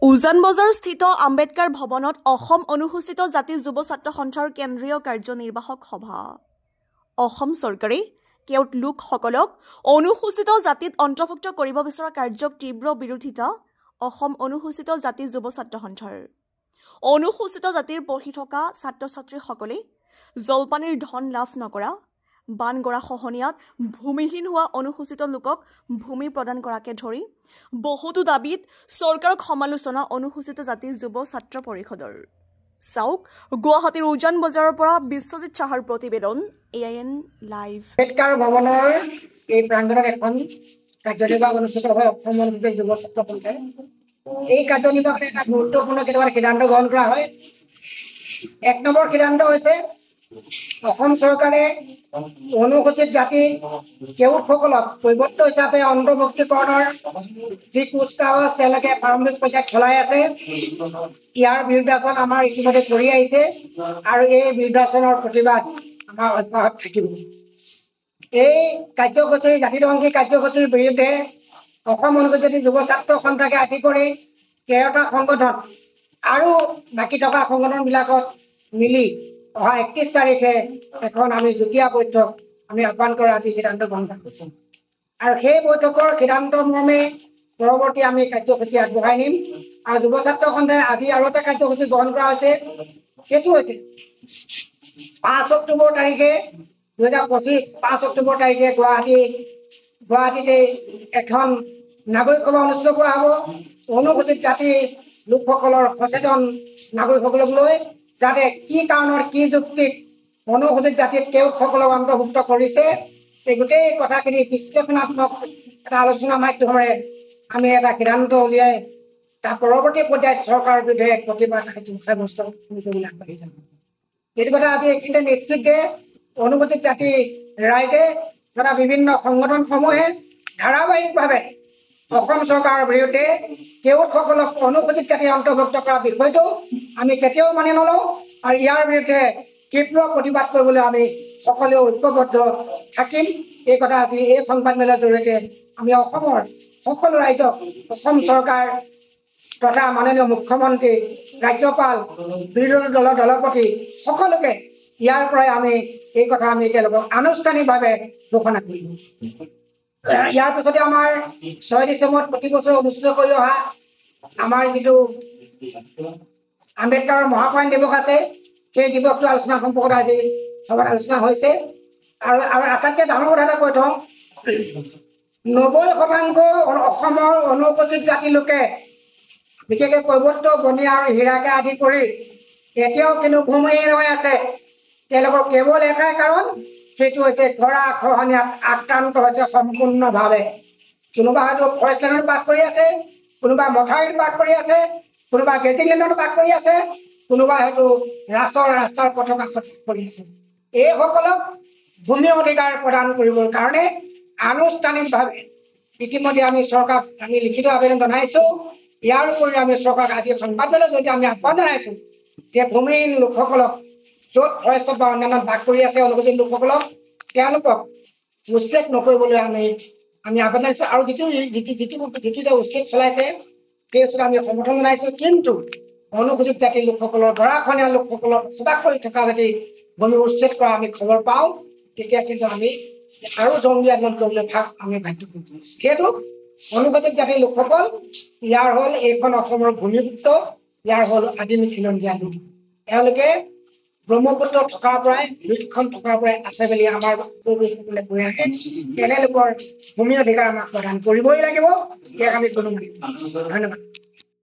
উজান বজাৰ স্থিত আম্বেদকাৰ ভৱনত অসম অনুসূচিত জাতি যুৱ ছাত্ৰ সন্থাৰ কেন্দ্ৰীয় কাৰ্যনিৰ্বাহক সভা। অসম চৰকাৰে কেওট লোকসকলক অনুসূচিত জাতিত অন্তৰ্ভুক্ত কৰিব বিচৰা কাৰ্যক তীব্ৰ বিৰোধিতা অসম অনুসূচিত জাতি যুৱ ছাত্ৰ সন্থাৰ। অনুসূচিত জাতিৰ পঢ়ি থকা ছাত্ৰ ছাত্ৰীসকলে জলপানীৰ ধন লাভ নকৰা, বানগৰা খহনীয়াত ভূমিহীন হোৱা অনুসূচিত লোকক ভূমি প্ৰদান কৰাকে ধৰি বহুতো দাবীত চৰকাৰক সমালোচনা অনুসূচিত জাতি যুৱ ছাত্ৰ পৰিষদৰ। চাওক গুৱাহাটীৰ উজান বজাৰৰ পৰা বিশ্বজিৎ চাহাৰ প্ৰতিবেদন, AIN লাইভ। আম্বেদকাৰ ভৱনৰ এই প্ৰাংগণত এখন কাৰ্যনিৰ্বাহক অনুষ্ঠিত হয় অসম অনুসূচিত যুৱ ছাত্ৰ সন্থাই। এই কাৰ্যনিৰ্বাহত এটা গুৰুত্বপূৰ্ণ কেইটামান সিদ্ধান্ত গ্ৰহণ কৰা হয়। ১ নম্বৰ সিদ্ধান্ত হৈছে অসম চৰকাৰে অনুসূচিত জাতি কেওটসকলক কৈৱৰ্ত হিচাপে অন্তৰ্ভুক্তিকৰণৰ যি কুচকাৱাজ তেওঁলোকে প্ৰাৰম্ভিক পৰ্যায়ত চলাই আছে, ইয়াৰ বিৰুদ্ধাচৰণ আমাৰ ইতিমধ্যে কৰি আহিছে আৰু এই বিৰুদ্ধাচৰণৰ প্ৰতিবাদ আমাৰ অব্যাহত থাকিব। এই কাৰ্যসূচীৰ জাতিধ্বংসী কাৰ্যসূচীৰ বিৰুদ্ধে অসম অনুসূচিত যুৱ ছাত্ৰ সন্থাকে আদি কৰি 13টা সংগঠন আৰু বাকী থকা সংগঠনবিলাকত মিলি অহা 31 তাৰিখে এখন আমি যুটীয়া বৈঠক আমি আহ্বান কৰা আজি সিদ্ধান্ত গ্ৰহণ কৰিছো আৰু সেই বৈঠকৰ সিদ্ধান্ত মৰ্মে পৰৱৰ্তী আমি কাৰ্যসূচী আগবঢ়াই নিম। আৰু যুৱ ছাত্ৰ সন্থাই আজি আৰু এটা কাৰ্যসূচী গ্ৰহণ কৰা হৈছে, সেইটো হৈছে 5 অক্টোবৰ তাৰিখে 2025 5 অক্টোবৰ তাৰিখে গুৱাহাটীতে এখন নাগৰিক সভা অনুষ্ঠিত কৰা হ'ব অনুসূচিত জাতি লোকসকলৰ সচেতন নাগৰিকসকলক লৈ, যাতে কি কাৰণত কি যুক্তিত অনুসূচিত জাতিত কেওটসকলক অন্তৰ্ভুক্ত কৰিছে এই গোটেই কথাখিনি বিশ্লেষণাত্মক এটা আলোচনাৰ মাধ্যমেৰে আমি এটা সিদ্ধান্ত উলিয়াই তাৰ পৰৱৰ্তী পৰ্যায়ত চৰকাৰৰ বিৰুদ্ধে প্ৰতিবাদ সাব্যস্ত কৰিবলৈ আগবাঢ়ি যাব। এইটো কথা আজি এইখিনিতে নিশ্চিত যে অনুসূচিত জাতি ৰাইজে তথা বিভিন্ন সংগঠনসমূহে ধাৰাবাহিকভাৱে অসম চৰকাৰৰ বিৰুদ্ধে কেওটসকলক অনুসূচিত জাতিৰ অন্তৰ্ভুক্ত কৰা বিষয়টো আমি কেতিয়াও মানি নলওঁ আৰু ইয়াৰ বিৰুদ্ধে তীব্ৰ প্ৰতিবাদ কৰিবলৈ আমি সকলোৱে ঐক্যবদ্ধ থাকিম। এই কথা আজি এই সংবাদমেলৰ জৰিয়তে আমি অসমৰ সকলো ৰাইজক, অসম চৰকাৰ তথা মাননীয় মুখ্যমন্ত্ৰী, ৰাজ্যপাল, বিৰোধী দলৰ দলপতি সকলোকে ইয়াৰ পৰাই আমি এই কথা আমি তেওঁলোকক আনুষ্ঠানিকভাৱে ঘোষণা কৰিম। ইয়াৰ পিছতে আমাৰ 6 ডিচেম্বৰত প্ৰতি বছৰ অনুষ্ঠিত কৰি অহা আমাৰ যিটো আম্বেদকাৰৰ মহাপ্ৰয়াণ দিৱস আছে, সেই দিৱসটো আলোচনা সম্পৰ্কত আজি সভাত আলোচনা হৈছে। আৰু আটাইতকৈ ডাঙৰ কথা এটা কৈ থওঁ, 90% অসমৰ অনুসূচিত জাতি লোকে বিশেষকৈ কৈৱৰ্ত, বনিয়া আৰু হীৰাকে আদি কৰি এতিয়াও কিন্তু ভূমিহীন হৈ আছে। তেওঁলোকৰ কেৱল এটাই কাৰণ, সেইটো হৈছে গৰা খহনীয়াত আক্ৰান্ত হৈছে সম্পূৰ্ণভাৱে। কোনোবা হয়তো ফৰেষ্ট লেণ্ডত বাস কৰি আছে, কোনোবা মথাউৰিত বাস কৰি আছে, কোনোবা গেজিং লেণ্ডত বাস কৰি আছে, কোনোবা হয়তো ৰাস্তাৰ পথৰ কাষত কৰি আছে। এইসকলক ভূমি অধিকাৰ প্ৰদান কৰিবৰ কাৰণে আনুষ্ঠানিকভাৱে ইতিমধ্যে আমি চৰকাৰক আমি লিখিত আবেদন জনাইছোঁ। ইয়াৰ উপৰিও আমি চৰকাৰক আজি সংবাদমেলৰ জৰিয়তে আমি আহ্বান জনাইছোঁ যে ভূমিহীন লোকসকলক য'ত ফৰেষ্টত বা অন্যান্য বাস কৰি আছে অনুসূচিত লোকসকলক তেওঁলোকক উচ্ছেদ নকৰিবলৈ আমি আহ্বান জনাইছোঁ। আৰু যিটো উচ্ছেদ চলাইছে সেই উচ্ছেদ আমি সমৰ্থন জনাইছোঁ। কিন্তু অনুসূচিত জাতিৰ লোকসকলৰ গৰাখহনীয়া লোকসকলক সজাগ কৰি থকা যদি ভূমি উচ্ছেদ কৰা আমি খবৰ পাওঁ, তেতিয়া কিন্তু আমি আৰু জংগী আন্দোলন কৰিবলৈ আমি বাধ্য কৰিম। যিহেতু অনুসূচিত জাতিৰ লোকসকল ইয়াৰ হ'ল এইখন অসমৰ ভূমিপুত্ৰ, ইয়াৰ হ'ল আদিম খিলঞ্জীয়া লোক। এওঁলোকে ব্ৰহ্মপুত্ৰ থকাৰ পৰাই, লুইতখন থকাৰ পৰাই আছে বুলি আমাৰ পূৰ্বপুৰুষসকলে কৈ আহে। এনে লোকৰ ভূমি অধিকাৰ আমাক প্ৰদান কৰিবই লাগিব, ইয়াক আমি কোনো ধন্যবাদ।